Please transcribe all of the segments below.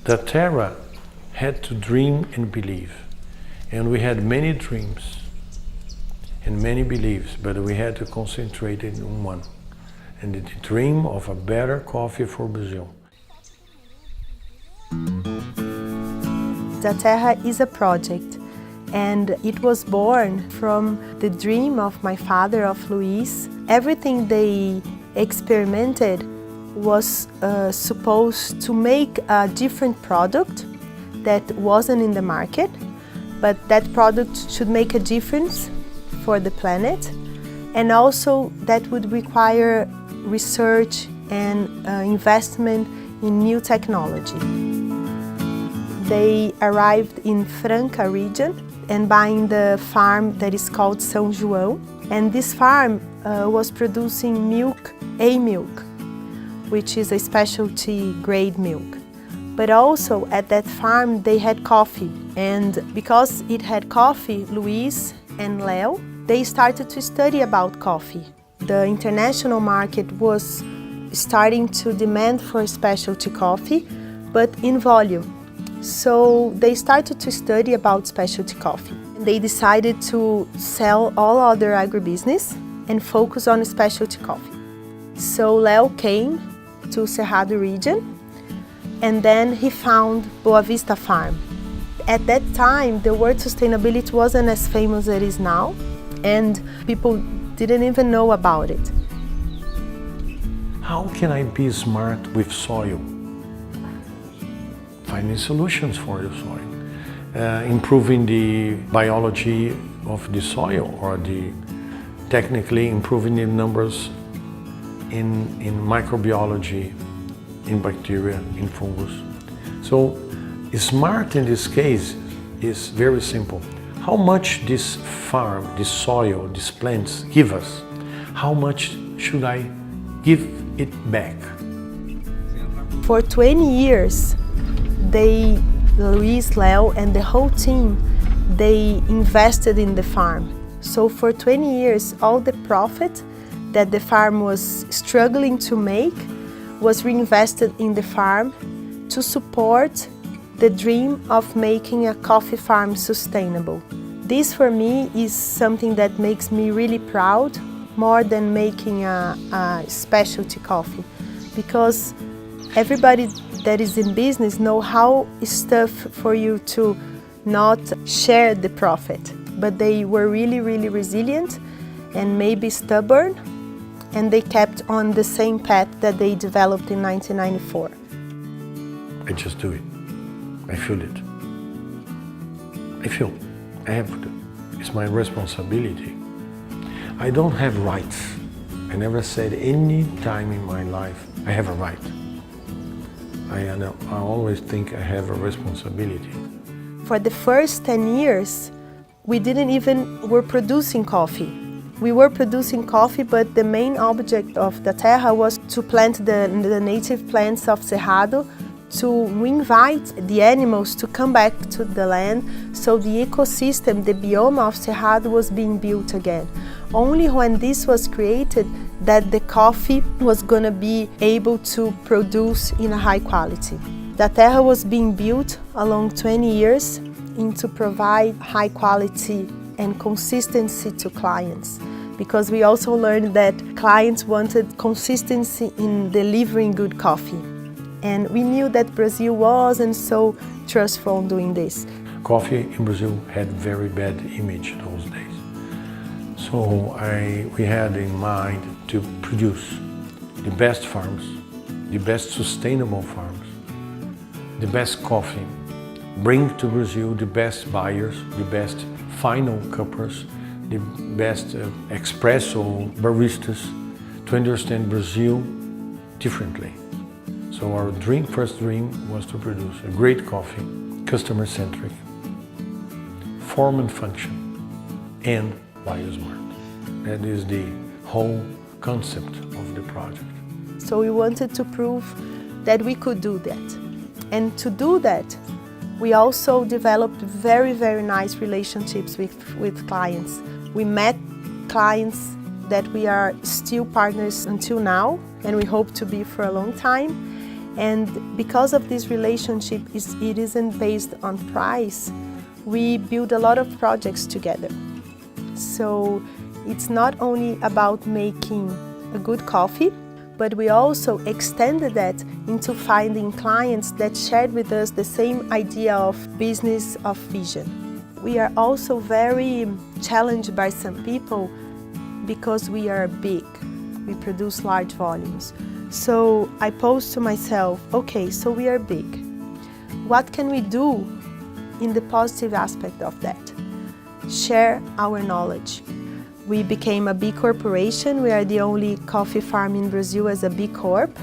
Daterra had to dream and believe. And we had many dreams and many beliefs, but we had to concentrate it on one. And the dream of a better coffee for Brazil. Daterra is a project, and it was born from the dream of my father, of Luis. Everything they experimented was supposed to make a different product that wasn't in the market, but that product should make a difference for the planet, and also that would require research and investment in new technology. They arrived in Franca region and buying the farm that is called São João, and this farm was producing milk, A-milk, which is a specialty grade milk. But also at that farm they had coffee, and because it had coffee, Luis and Leo, they started to study about coffee. The international market was starting to demand for specialty coffee, but in volume. So they started to study about specialty coffee. They decided to sell all other agribusiness and focus on specialty coffee. So Leo came to Cerrado region, and then he found Boa Vista Farm. At that time, the word sustainability wasn't as famous as it is now, and people didn't even know about it. How can I be smart with soil? Finding solutions for the soil. Improving the biology of the soil, or technically improving the numbers in microbiology, in bacteria, in fungus. So smart in this case is very simple. How much this farm, this soil, these plants give us, how much should I give it back? For 20 years, Luis, Leo, and the whole team, they invested in the farm. So for 20 years, all the profit that the farm was struggling to make was reinvested in the farm to support the dream of making a coffee farm sustainable. This for me is something that makes me really proud, more than making a specialty coffee, because everybody that is in business know how it's tough for you to not share the profit, but they were really, really resilient and maybe stubborn, and they kept on the same path that they developed in 1994. I just do it. I feel it. I have to. It's my responsibility. I don't have rights. I never said any time in my life I have a right. I always think I have a responsibility. For the first 10 years, we were producing coffee. We were producing coffee, but the main object of Daterra was to plant the native plants of Cerrado, to invite the animals to come back to the land, so the ecosystem, the biome of Cerrado was being built again. Only when this was created that the coffee was going to be able to produce in a high quality. Daterra was being built along 20 years to provide high quality and consistency to clients, because we also learned that clients wanted consistency in delivering good coffee. And we knew that Brazil wasn't so trustful in doing this. Coffee in Brazil had very bad image those days. So we had in mind to produce the best farms, the best sustainable farms, the best coffee, bring to Brazil the best buyers, the best final cuppers, the best espresso baristas, to understand Brazil differently. So our first dream was to produce a great coffee, customer-centric, form and function, and biosmart. That is the whole concept of the project. So we wanted to prove that we could do that. And to do that, we also developed very, very nice relationships with clients. We met clients that we are still partners until now, and we hope to be for a long time. And because of this relationship, it isn't based on price, we build a lot of projects together. So it's not only about making a good coffee, but we also extended that into finding clients that shared with us the same idea of business, of vision. We are also very challenged by some people because we are big, we produce large volumes. So I posed to myself, okay, so we are big. What can we do in the positive aspect of that? Share our knowledge. We became a B corporation. We are the only coffee farm in Brazil as a B Corp.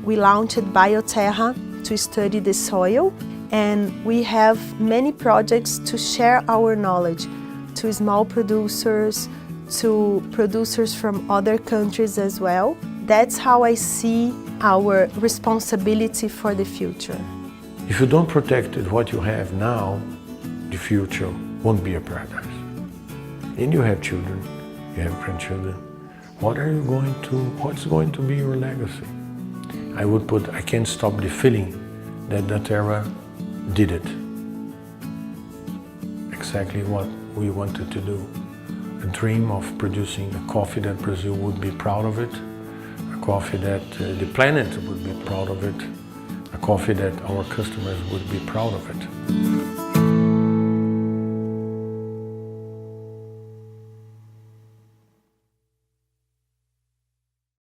We launched Daterra to study the soil, and we have many projects to share our knowledge to small producers, to producers from other countries as well. That's how I see our responsibility for the future. If you don't protect what you have now, the future won't be a paradise. And you have children, you have grandchildren. What's going to be your legacy? I can't stop the feeling that Daterra did it. Exactly what we wanted to do. A dream of producing a coffee that Brazil would be proud of it, a coffee that the planet would be proud of it, a coffee that our customers would be proud of it.